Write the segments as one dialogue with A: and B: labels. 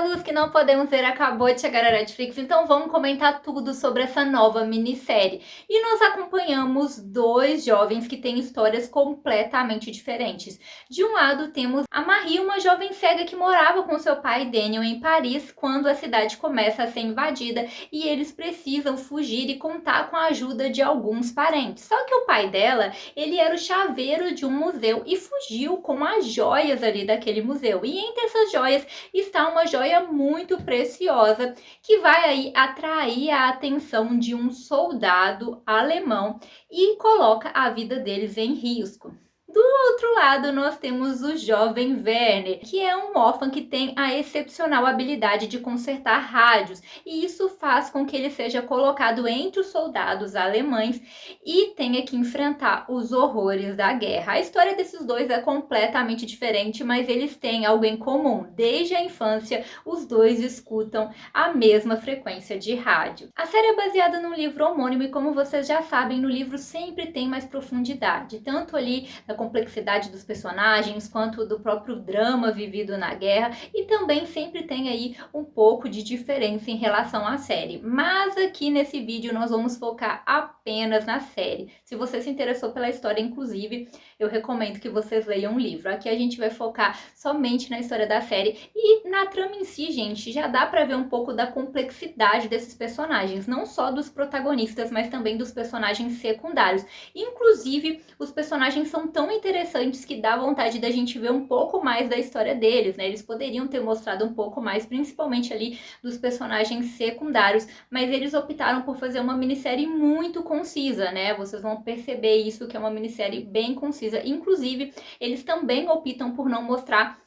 A: Luz que não podemos ver acabou de chegar à Netflix, então vamos comentar tudo sobre essa nova minissérie. E nós acompanhamos dois jovens que têm histórias completamente diferentes. De um lado temos a Marie, uma jovem cega que morava com seu pai Daniel em Paris quando a cidade começa a ser invadida e eles precisam fugir e contar com a ajuda de alguns parentes. Só que o pai dela, ele era o chaveiro de um museu e fugiu com as joias ali daquele museu. E entre essas joias está uma joia muito preciosa que vai aí atrair a atenção de um soldado alemão e coloca a vida deles em risco. Do outro lado, nós temos o jovem Werner, que é um órfão que tem a excepcional habilidade de consertar rádios, e isso faz com que ele seja colocado entre os soldados alemães e tenha que enfrentar os horrores da guerra. A história desses dois é completamente diferente, mas eles têm algo em comum. Desde a infância, os dois escutam a mesma frequência de rádio. A série é baseada num livro homônimo e, como vocês já sabem, no livro sempre tem mais profundidade, tanto ali da complexidade dos personagens, quanto do próprio drama vivido na guerra, e também sempre tem aí um pouco de diferença em relação à série. Mas aqui nesse vídeo nós vamos focar apenas na série. Se você se interessou pela história, inclusive, eu recomendo que vocês leiam o livro. Aqui a gente vai focar somente na história da série e na trama em si, gente. Já dá pra ver um pouco da complexidade desses personagens, não só dos protagonistas, mas também dos personagens secundários. Inclusive, os personagens são tão interessantes que dá vontade da gente ver um pouco mais da história deles, né? Eles poderiam ter mostrado um pouco mais, principalmente ali dos personagens secundários, mas eles optaram por fazer uma minissérie muito concisa, né? Vocês vão perceber isso, que é uma minissérie bem concisa. Inclusive, eles também optam por não mostrar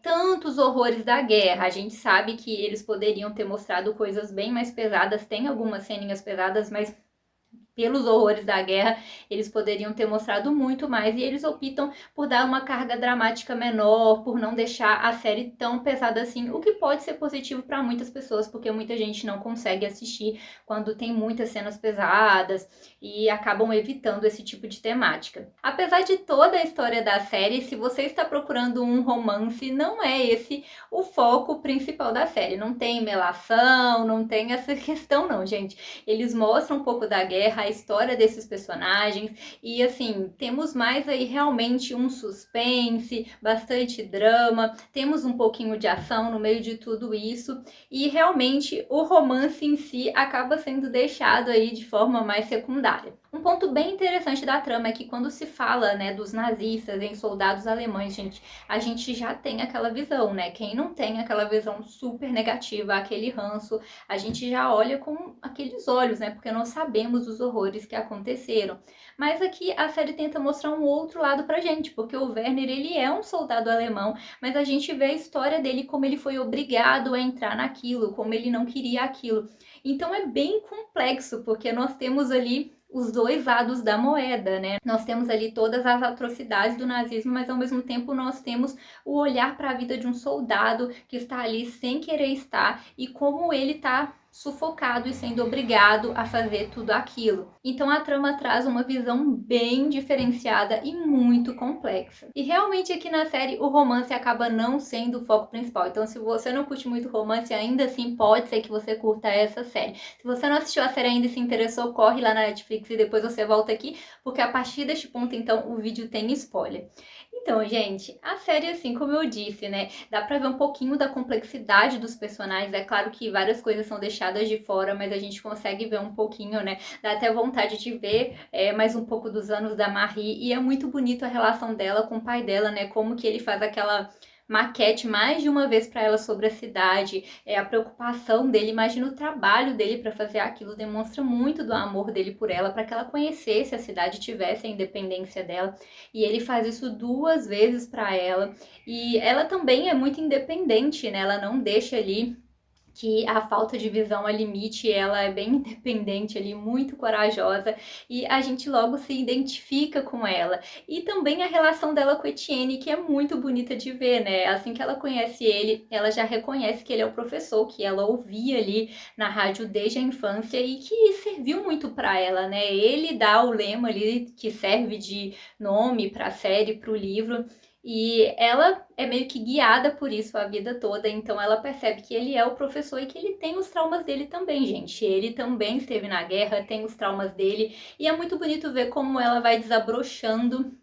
A: tantos horrores da guerra. A gente sabe que eles poderiam ter mostrado coisas bem mais pesadas, tem algumas ceninhas pesadas, mas pelos horrores da guerra, eles poderiam ter mostrado muito mais, e eles optam por dar uma carga dramática menor, por não deixar a série tão pesada assim, o que pode ser positivo para muitas pessoas, porque muita gente não consegue assistir quando tem muitas cenas pesadas e acabam evitando esse tipo de temática. Apesar de toda a história da série, se você está procurando um romance, não é esse o foco principal da série. Não tem melação, não tem essa questão não, gente. Eles mostram um pouco da guerra, a história desses personagens, e assim, temos mais aí realmente um suspense, bastante drama, temos um pouquinho de ação no meio de tudo isso, e realmente o romance em si acaba sendo deixado aí de forma mais secundária. Um ponto bem interessante da trama é que quando se fala, né, dos nazistas em soldados alemães, gente, a gente já tem aquela visão, né? Quem não tem aquela visão super negativa, aquele ranço, a gente já olha com aqueles olhos, né? Porque nós sabemos os horrores que aconteceram. Mas aqui a série tenta mostrar um outro lado pra gente, porque o Werner, ele é um soldado alemão, mas a gente vê a história dele como ele foi obrigado a entrar naquilo, como ele não queria aquilo. Então é bem complexo, porque nós temos ali os dois lados da moeda, né? Nós temos ali todas as atrocidades do nazismo, mas ao mesmo tempo nós temos o olhar para a vida de um soldado que está ali sem querer estar e como ele está sufocado e sendo obrigado a fazer tudo aquilo. Então a trama traz uma visão bem diferenciada e muito complexa. E realmente aqui na série o romance acaba não sendo o foco principal. Então se você não curte muito romance, ainda assim pode ser que você curta essa série. Se você não assistiu a série ainda e se interessou, corre lá na Netflix e depois você volta aqui, porque a partir deste ponto então o vídeo tem spoiler. Então, gente, a série, assim como eu disse, né, dá pra ver um pouquinho da complexidade dos personagens. É claro que várias coisas são deixadas de fora, mas a gente consegue ver um pouquinho, né, dá até vontade de ver mais um pouco dos anos da Marie, e é muito bonito a relação dela com o pai dela, né, como que ele faz aquela maquete mais de uma vez para ela sobre a cidade, a preocupação dele, imagina o trabalho dele para fazer aquilo, demonstra muito do amor dele por ela, para que ela conhecesse a cidade, tivesse a independência dela, e ele faz isso duas vezes para ela, e ela também é muito independente, né, ela não deixa ali que a falta de visão a limite, ela é bem independente ali, muito corajosa, e a gente logo se identifica com ela. E também a relação dela com Etienne, que é muito bonita de ver, né? Assim que ela conhece ele, ela já reconhece que ele é o professor, que ela ouvia ali na rádio desde a infância e que serviu muito para ela, né? Ele dá o lema ali que serve de nome para a série, para o livro. E ela é meio que guiada por isso a vida toda, então ela percebe que ele é o professor e que ele tem os traumas dele também, gente. Ele também esteve na guerra, tem os traumas dele, e é muito bonito ver como ela vai desabrochando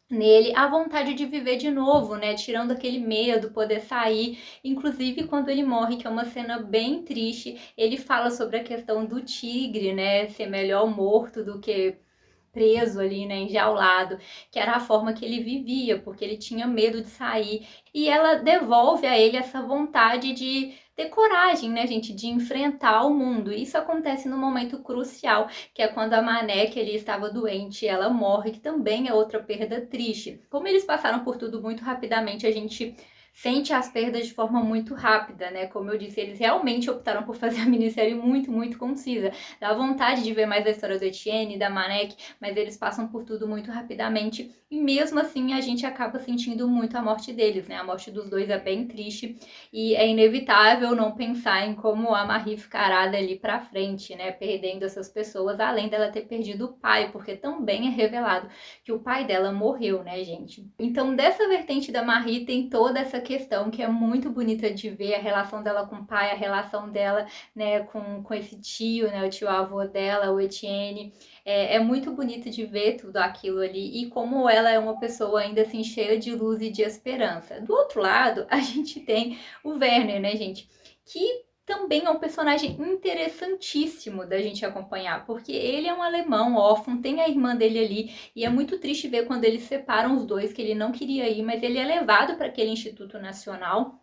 A: nele a vontade de viver de novo, né? Tirando aquele medo, poder sair. Inclusive, quando ele morre, que é uma cena bem triste, ele fala sobre a questão do tigre, né? Ser melhor morto do que preso ali, né, enjaulado, que era a forma que ele vivia, porque ele tinha medo de sair. E ela devolve a ele essa vontade de ter coragem, né, gente, de enfrentar o mundo. Isso acontece no momento crucial, que é quando a Mané, que ele estava doente, ela morre, que também é outra perda triste. Como eles passaram por tudo muito rapidamente, a gente sente as perdas de forma muito rápida, né? Como eu disse, eles realmente optaram por fazer a minissérie muito, muito concisa. Dá vontade de ver mais a história do Etienne, da Manek, mas eles passam por tudo muito rapidamente e mesmo assim a gente acaba sentindo muito a morte deles, né? A morte dos dois é bem triste e é inevitável não pensar em como a Marie ficará dali pra frente, né? Perdendo essas pessoas, além dela ter perdido o pai, porque também é revelado que o pai dela morreu, né, gente? Então, dessa vertente da Marie tem toda essa questão que é muito bonita de ver, a relação dela com o pai, a relação dela, né, com esse tio, né, o tio avô dela, o Etienne. É muito bonito de ver tudo aquilo ali e como ela é uma pessoa ainda assim cheia de luz e de esperança. Do outro lado, a gente tem o Werner, né, gente? Que também é um personagem interessantíssimo da gente acompanhar, porque ele é um alemão órfão, tem a irmã dele ali, e é muito triste ver quando eles separam os dois, que ele não queria ir, mas ele é levado para aquele Instituto Nacional,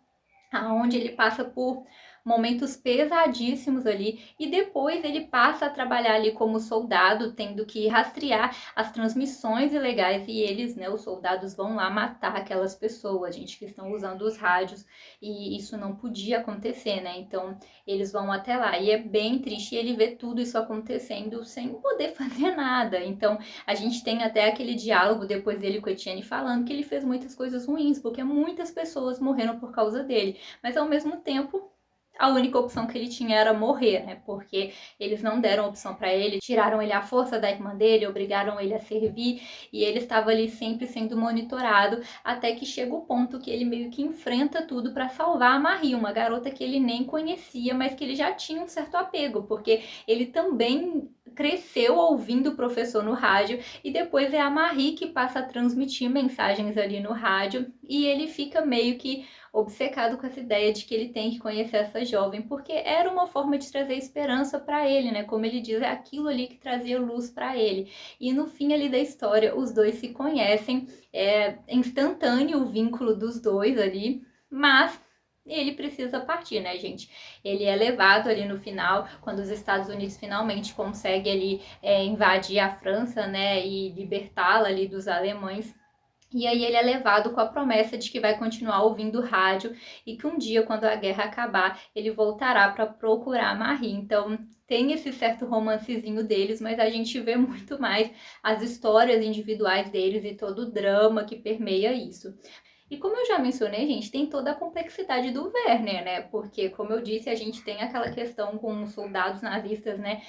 A: aonde ele passa por momentos pesadíssimos ali e depois ele passa a trabalhar ali como soldado, tendo que rastrear as transmissões ilegais e eles, né, os soldados vão lá matar aquelas pessoas, gente, que estão usando os rádios e isso não podia acontecer, né? Então eles vão até lá e é bem triste ele ver tudo isso acontecendo sem poder fazer nada. Então a gente tem até aquele diálogo depois dele com a Etienne falando que ele fez muitas coisas ruins, porque muitas pessoas morreram por causa dele. Mas ao mesmo tempo, a única opção que ele tinha era morrer, né? Porque eles não deram opção para ele, tiraram ele à força da irmã dele, obrigaram ele a servir e ele estava ali sempre sendo monitorado até que chega o ponto que ele meio que enfrenta tudo para salvar a Marie, uma garota que ele nem conhecia, mas que ele já tinha um certo apego, porque ele também cresceu ouvindo o professor no rádio e depois é a Marie que passa a transmitir mensagens ali no rádio e ele fica meio que obcecado com essa ideia de que ele tem que conhecer essa jovem, porque era uma forma de trazer esperança para ele, né? Como ele diz, é aquilo ali que trazia luz para ele. E no fim ali da história, os dois se conhecem, é instantâneo o vínculo dos dois ali, mas ele precisa partir, né, gente? Ele é levado ali no final, quando os Estados Unidos finalmente conseguem ali invadir a França, né, e libertá-la ali dos alemães. E aí ele é levado com a promessa de que vai continuar ouvindo rádio e que um dia, quando a guerra acabar, ele voltará para procurar a Marie. Então tem esse certo romancezinho deles, mas a gente vê muito mais as histórias individuais deles e todo o drama que permeia isso. E como eu já mencionei, gente, tem toda a complexidade do Werner, né? Porque, como eu disse, a gente tem aquela questão com os soldados nazistas, né?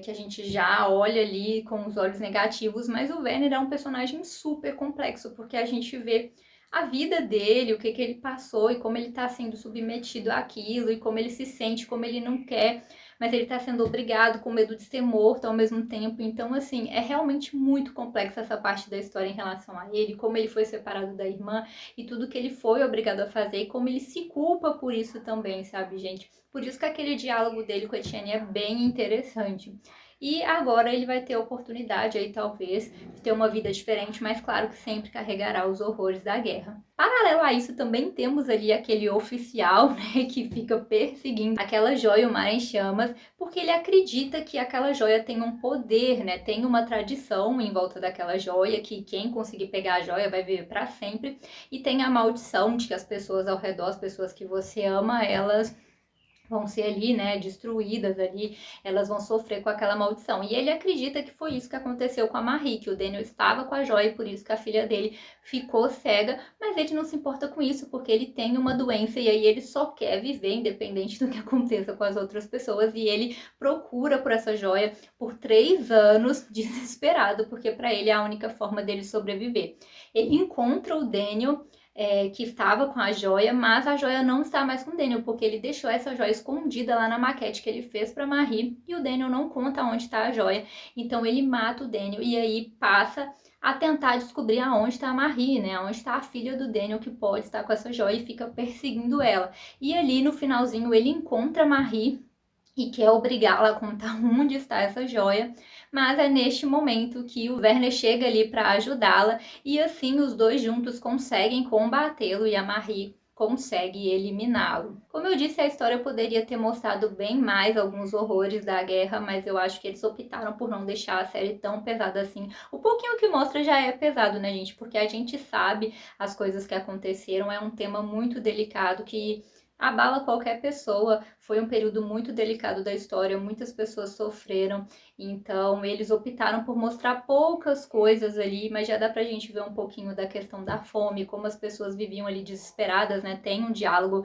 A: Que a gente já olha ali com os olhos negativos, mas o Werner é um personagem super complexo, porque a gente vê a vida dele, o que ele passou e como ele está sendo submetido àquilo e como ele se sente, como ele não quer, mas ele está sendo obrigado com medo de ser morto ao mesmo tempo. Então, assim, é realmente muito complexa essa parte da história em relação a ele, como ele foi separado da irmã e tudo que ele foi obrigado a fazer e como ele se culpa por isso também, sabe, gente? Por isso que aquele diálogo dele com a Etienne é bem interessante. E agora ele vai ter a oportunidade aí, talvez, de ter uma vida diferente, mas claro que sempre carregará os horrores da guerra. Paralelo a isso, também temos ali aquele oficial, né, que fica perseguindo aquela joia, o Mar em Chamas, porque ele acredita que aquela joia tem um poder, né, tem uma tradição em volta daquela joia, que quem conseguir pegar a joia vai viver para sempre, e tem a maldição de que as pessoas ao redor, as pessoas que você ama, elas vão ser ali, né, destruídas ali, elas vão sofrer com aquela maldição. E ele acredita que foi isso que aconteceu com a Marie, que o Daniel estava com a joia e por isso que a filha dele ficou cega, mas ele não se importa com isso, porque ele tem uma doença e aí ele só quer viver independente do que aconteça com as outras pessoas, e ele procura por essa joia por 3 anos, desesperado, porque para ele é a única forma dele sobreviver. Ele encontra o Daniel, que estava com a joia, mas a joia não está mais com o Daniel, porque ele deixou essa joia escondida lá na maquete que ele fez para Marie, e o Daniel não conta onde está a joia, então ele mata o Daniel e aí passa a tentar descobrir aonde está a Marie, né? Aonde está a filha do Daniel que pode estar com essa joia, e fica perseguindo ela. E ali no finalzinho ele encontra a Marie e quer obrigá-la a contar onde está essa joia, mas é neste momento que o Werner chega ali para ajudá-la, e assim os dois juntos conseguem combatê-lo e a Marie consegue eliminá-lo. Como eu disse, a história poderia ter mostrado bem mais alguns horrores da guerra, mas eu acho que eles optaram por não deixar a série tão pesada assim. O pouquinho que mostra já é pesado, né, gente? Porque a gente sabe as coisas que aconteceram, é um tema muito delicado que abala qualquer pessoa. Foi um período muito delicado da história, muitas pessoas sofreram, então eles optaram por mostrar poucas coisas ali, mas já dá pra gente ver um pouquinho da questão da fome, como as pessoas viviam ali desesperadas, né? Tem um diálogo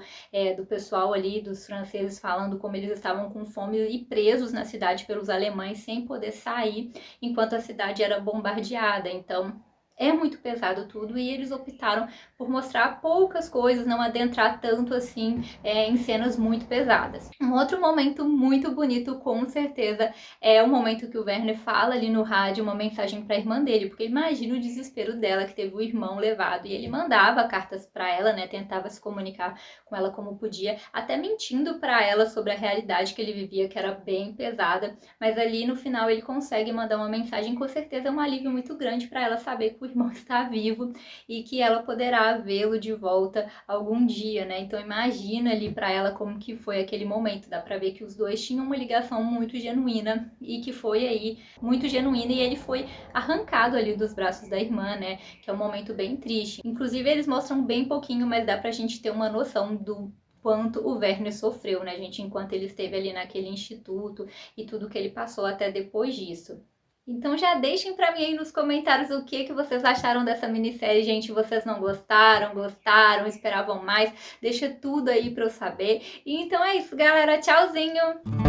A: do pessoal ali, dos franceses, falando como eles estavam com fome e presos na cidade pelos alemães, sem poder sair, enquanto a cidade era bombardeada. Então é muito pesado tudo, e eles optaram por mostrar poucas coisas, não adentrar tanto assim em cenas muito pesadas. Um outro momento muito bonito, com certeza, é o momento que o Werner fala ali no rádio uma mensagem para a irmã dele, porque imagina o desespero dela, que teve o irmão levado, e ele mandava cartas para ela, né, tentava se comunicar com ela como podia, até mentindo para ela sobre a realidade que ele vivia, que era bem pesada, mas ali no final ele consegue mandar uma mensagem, com certeza é um alívio muito grande para ela saber que o irmão está vivo e que ela poderá vê-lo de volta algum dia, né? Então imagina ali para ela como que foi aquele momento. Dá para ver que os dois tinham uma ligação muito genuína, e que foi aí muito genuína, e ele foi arrancado ali dos braços da irmã, né? Que é um momento bem triste. Inclusive eles mostram bem pouquinho, mas dá pra gente ter uma noção do quanto o Werner sofreu, né, gente, enquanto ele esteve ali naquele instituto e tudo que ele passou até depois disso. Então já deixem pra mim aí nos comentários o que vocês acharam dessa minissérie, gente. Vocês não gostaram, gostaram, esperavam mais? Deixa tudo aí pra eu saber. E então é isso, galera. Tchauzinho!